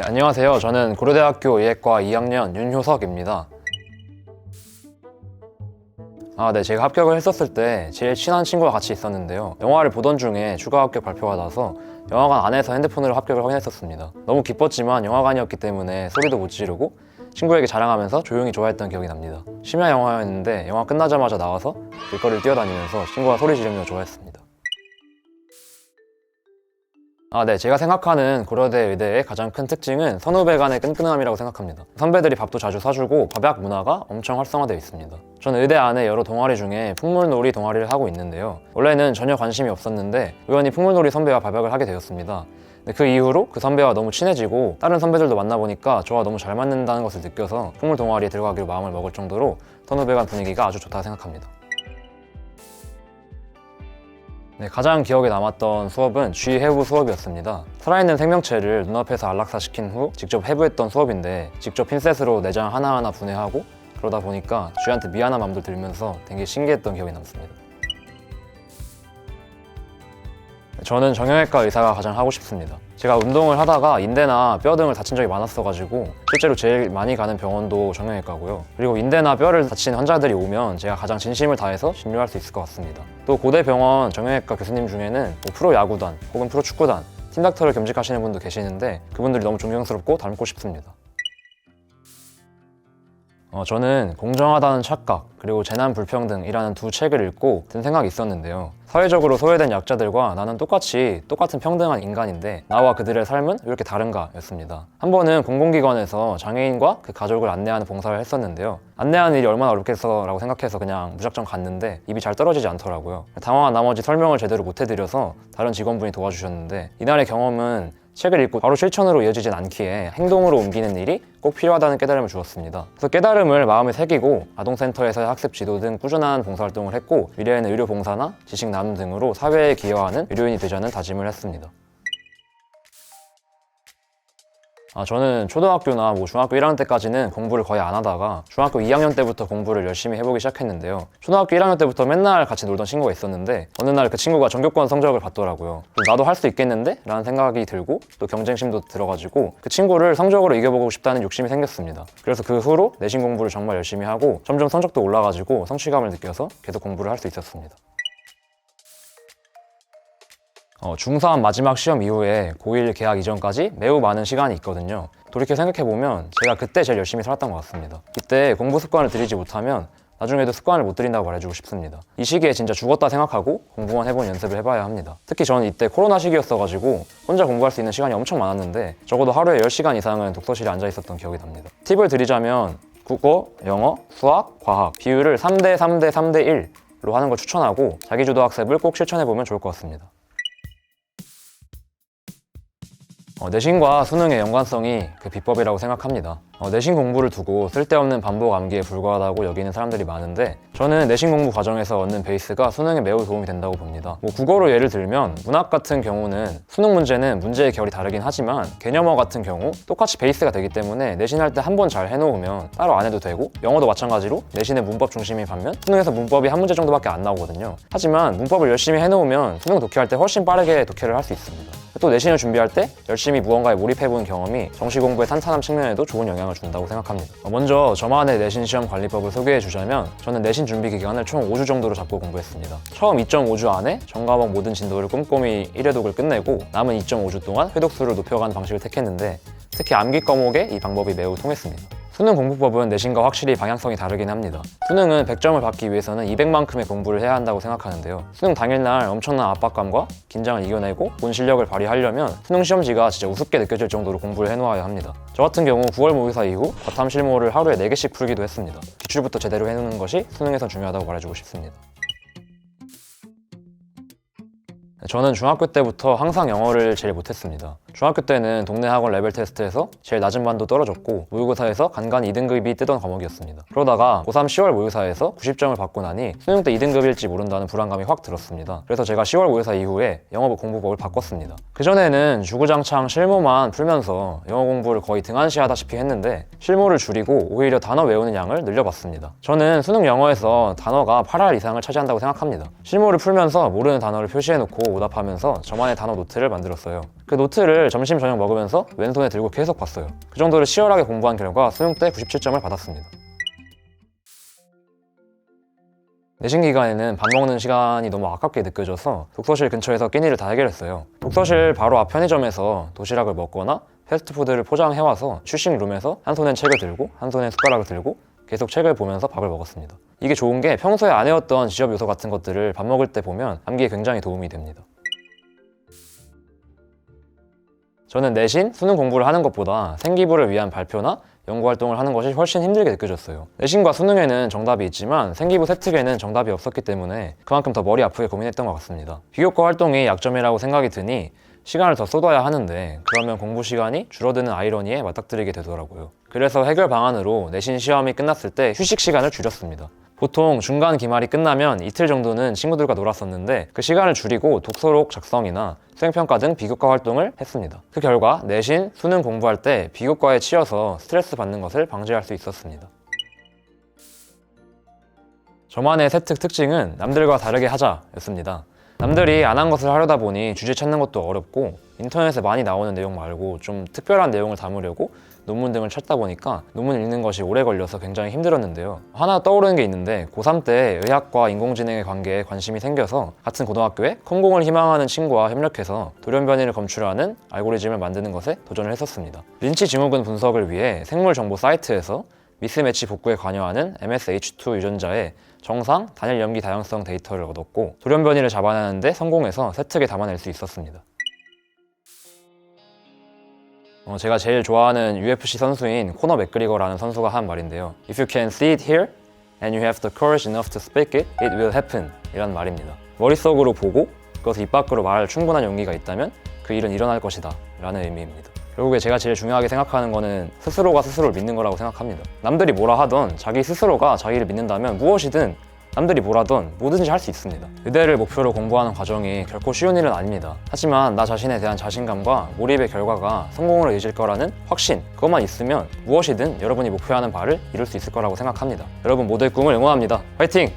안녕하세요. 저는 고려대학교 의예과 2학년 윤효석입니다. 제가 합격을 했었을 때 제일 친한 친구와 같이 있었는데요. 영화를 보던 중에 추가 합격 발표가 나서 영화관 안에서 핸드폰으로 합격을 확인했었습니다. 너무 기뻤지만 영화관이었기 때문에 소리도 못 지르고 친구에게 자랑하면서 조용히 좋아했던 기억이 납니다. 심야 영화였는데 영화 끝나자마자 나와서 길거리를 뛰어다니면서 친구와 소리 지르며 좋아했습니다. 제가 생각하는 고려대 의대의 가장 큰 특징은 선후배 간의 끈끈함이라고 생각합니다. 선배들이 밥도 자주 사주고 밥약 문화가 엄청 활성화되어 있습니다. 저는 의대 안에 여러 동아리 중에 풍물놀이 동아리를 하고 있는데요. 원래는 전혀 관심이 없었는데 우연히 풍물놀이 선배와 밥약을 하게 되었습니다. 그 이후로 그 선배와 너무 친해지고 다른 선배들도 만나보니까 저와 너무 잘 맞는다는 것을 느껴서 풍물 동아리에 들어가기로 마음을 먹을 정도로 선후배 간 분위기가 아주 좋다고 생각합니다. 가장 기억에 남았던 수업은 쥐해부 수업이었습니다. 살아있는 생명체를 눈앞에서 안락사시킨 후 직접 해부했던 수업인데 직접 핀셋으로 내장 하나하나 분해하고 그러다 보니까 쥐한테 미안한 마음도 들면서 되게 신기했던 기억이 남습니다. 저는 정형외과 의사가 가장 하고 싶습니다. 제가 운동을 하다가 인대나 뼈 등을 다친 적이 많았어가지고 실제로 제일 많이 가는 병원도 정형외과고요. 그리고 인대나 뼈를 다친 환자들이 오면 제가 가장 진심을 다해서 진료할 수 있을 것 같습니다. 또 고대병원 정형외과 교수님 중에는 프로야구단 혹은 프로축구단 팀닥터를 겸직하시는 분도 계시는데 그분들이 너무 존경스럽고 닮고 싶습니다. 저는 공정하다는 착각 그리고 재난 불평등이라는 두 책을 읽고 든 생각이 있었는데요. 사회적으로 소외된 약자들과 나는 똑같은 평등한 인간인데 나와 그들의 삶은 왜 이렇게 다른가 였습니다. 한 번은 공공기관에서 장애인과 그 가족을 안내하는 봉사를 했었는데요. 안내하는 일이 얼마나 어렵겠어 라고 생각해서 그냥 무작정 갔는데 입이 잘 떨어지지 않더라고요. 당황한 나머지 설명을 제대로 못 해드려서 다른 직원분이 도와주셨는데 이날의 경험은 책을 읽고 바로 실천으로 이어지진 않기에 행동으로 옮기는 일이 꼭 필요하다는 깨달음을 주었습니다. 그래서 깨달음을 마음에 새기고 아동센터에서의 학습 지도 등 꾸준한 봉사활동을 했고 미래에는 의료봉사나 지식 나눔 등으로 사회에 기여하는 의료인이 되자는 다짐을 했습니다. 저는 초등학교나 중학교 1학년 때까지는 공부를 거의 안 하다가 중학교 2학년 때부터 공부를 열심히 해보기 시작했는데요. 초등학교 1학년 때부터 맨날 같이 놀던 친구가 있었는데 어느 날 그 친구가 전교권 성적을 받더라고요. 나도 할 수 있겠는데? 라는 생각이 들고 또 경쟁심도 들어가지고 그 친구를 성적으로 이겨보고 싶다는 욕심이 생겼습니다. 그래서 그 후로 내신 공부를 정말 열심히 하고 점점 성적도 올라가지고 성취감을 느껴서 계속 공부를 할 수 있었습니다. 중3 마지막 시험 이후에 고1 개학 이전까지 매우 많은 시간이 있거든요. 돌이켜 생각해보면 제가 그때 제일 열심히 살았던 것 같습니다. 이때 공부 습관을 들이지 못하면 나중에도 습관을 못 들인다고 말해주고 싶습니다. 이 시기에 진짜 죽었다 생각하고 공부만 해본 연습을 해봐야 합니다. 특히 저는 이때 코로나 시기였어가지고 혼자 공부할 수 있는 시간이 엄청 많았는데 적어도 하루에 10시간 이상은 독서실에 앉아 있었던 기억이 납니다. 팁을 드리자면 국어, 영어, 수학, 과학 비율을 3대 3대 3대 1로 하는 걸 추천하고 자기주도 학습을 꼭 실천해보면 좋을 것 같습니다. 내신과 수능의 연관성이 그 비법이라고 생각합니다. 내신 공부를 두고 쓸데없는 반복 암기에 불과하다고 여기는 사람들이 많은데 저는 내신 공부 과정에서 얻는 베이스가 수능에 매우 도움이 된다고 봅니다. 국어로 예를 들면 문학 같은 경우는 수능 문제는 문제의 결이 다르긴 하지만 개념어 같은 경우 똑같이 베이스가 되기 때문에 내신할 때 한 번 잘 해놓으면 따로 안 해도 되고 영어도 마찬가지로 내신의 문법 중심인 반면 수능에서 문법이 한 문제 정도밖에 안 나오거든요. 하지만 문법을 열심히 해놓으면 수능 독해할 때 훨씬 빠르게 독해를 할 수 있습니다. 또 내신을 준비할 때 열심히 무언가에 몰입해본 경험이 정시 공부의 탄탄함 측면에도 좋은 영향을 준다고 생각합니다. 먼저 저만의 내신 시험 관리법을 소개해주자면 저는 내신 준비 기간을 총 5주 정도로 잡고 공부했습니다. 처음 2.5주 안에 전과목 모든 진도를 꼼꼼히 1회독을 끝내고 남은 2.5주 동안 회독수를 높여가는 방식을 택했는데 특히 암기 과목에 이 방법이 매우 통했습니다. 수능 공부법은 내신과 확실히 방향성이 다르긴 합니다. 수능은 100점을 받기 위해서는 200만큼의 공부를 해야 한다고 생각하는데요. 수능 당일날 엄청난 압박감과 긴장을 이겨내고 본 실력을 발휘하려면 수능 시험지가 진짜 우습게 느껴질 정도로 공부를 해놓아야 합니다. 저 같은 경우 9월 모의사 이후 과탐 실무를 하루에 4개씩 풀기도 했습니다. 기출부터 제대로 해놓는 것이 수능에선 중요하다고 말해주고 싶습니다. 저는 중학교 때부터 항상 영어를 제일 못했습니다. 중학교 때는 동네 학원 레벨 테스트에서 제일 낮은 반도 떨어졌고 모의고사에서 간간히 2등급이 뜨던 과목이었습니다. 그러다가 고3 10월 모의사에서 90점을 받고 나니 수능 때 2등급일지 모른다는 불안감이 확 들었습니다. 그래서 제가 10월 모의사 이후에 영어 공부법을 바꿨습니다. 그전에는 주구장창 실무만 풀면서 영어 공부를 거의 등한시하다시피 했는데 실무를 줄이고 오히려 단어 외우는 양을 늘려봤습니다. 저는 수능 영어에서 단어가 8할 이상을 차지한다고 생각합니다. 실무를 풀면서 모르는 단어를 표시해놓고 오답하면서 저만의 단어 노트를 만들었어요. 그 노트를 점심 저녁 먹으면서 왼손에 들고 계속 봤어요. 그 정도로 치열하게 공부한 결과 수능 때 97점을 받았습니다. 내신 기간에는 밥 먹는 시간이 너무 아깝게 느껴져서 독서실 근처에서 끼니를 다 해결했어요. 독서실 바로 앞 편의점에서 도시락을 먹거나 패스트푸드를 포장해와서 휴식룸에서 한 손엔 책을 들고 한 손엔 숟가락을 들고 계속 책을 보면서 밥을 먹었습니다. 이게 좋은 게 평소에 안 해왔던 지적 요소 같은 것들을 밥 먹을 때 보면 암기에 굉장히 도움이 됩니다. 저는 내신, 수능 공부를 하는 것보다 생기부를 위한 발표나 연구활동을 하는 것이 훨씬 힘들게 느껴졌어요. 내신과 수능에는 정답이 있지만 생기부 세특에는 정답이 없었기 때문에 그만큼 더 머리 아프게 고민했던 것 같습니다. 비교과 활동이 약점이라고 생각이 드니 시간을 더 쏟아야 하는데 그러면 공부 시간이 줄어드는 아이러니에 맞닥뜨리게 되더라고요. 그래서 해결 방안으로 내신 시험이 끝났을 때 휴식 시간을 줄였습니다. 보통 중간 기말이 끝나면 이틀 정도는 친구들과 놀았었는데 그 시간을 줄이고 독서록 작성이나 수행평가 등 비교과 활동을 했습니다. 그 결과 내신, 수능 공부할 때 비교과에 치여서 스트레스 받는 것을 방지할 수 있었습니다. 저만의 세특 특징은 남들과 다르게 하자 였습니다. 남들이 안 한 것을 하려다 보니 주제 찾는 것도 어렵고 인터넷에 많이 나오는 내용 말고 좀 특별한 내용을 담으려고 논문 등을 찾다 보니까 논문 읽는 것이 오래 걸려서 굉장히 힘들었는데요. 하나 떠오르는 게 있는데 고3 때 의학과 인공지능의 관계에 관심이 생겨서 같은 고등학교에 컴공을 희망하는 친구와 협력해서 돌연변이를 검출하는 알고리즘을 만드는 것에 도전을 했었습니다. 린치 증후군 분석을 위해 생물 정보 사이트에서 미스매치 복구에 관여하는 MSH2 유전자의 정상, 단일 염기 다양성 데이터를 얻었고 돌연변이를 잡아내는 데 성공해서 세특에 담아낼 수 있었습니다. 제가 제일 좋아하는 UFC 선수인 코너 맥그리거라는 선수가 한 말인데요. If you can see it here and you have the courage enough to speak it, it will happen 이란 말입니다. 머릿속으로 보고 그것을 입 밖으로 말할 충분한 용기가 있다면 그 일은 일어날 것이다 라는 의미입니다. 결국에 제가 제일 중요하게 생각하는 거는 스스로가 스스로를 믿는 거라고 생각합니다. 남들이 뭐라 하던 자기 스스로가 자기를 믿는다면 무엇이든 남들이 뭐라던 뭐든지 할 수 있습니다. 의대를 목표로 공부하는 과정이 결코 쉬운 일은 아닙니다. 하지만 나 자신에 대한 자신감과 몰입의 결과가 성공으로 이어질 거라는 확신, 그것만 있으면 무엇이든 여러분이 목표하는 바를 이룰 수 있을 거라고 생각합니다. 여러분 모두의 꿈을 응원합니다. 화이팅!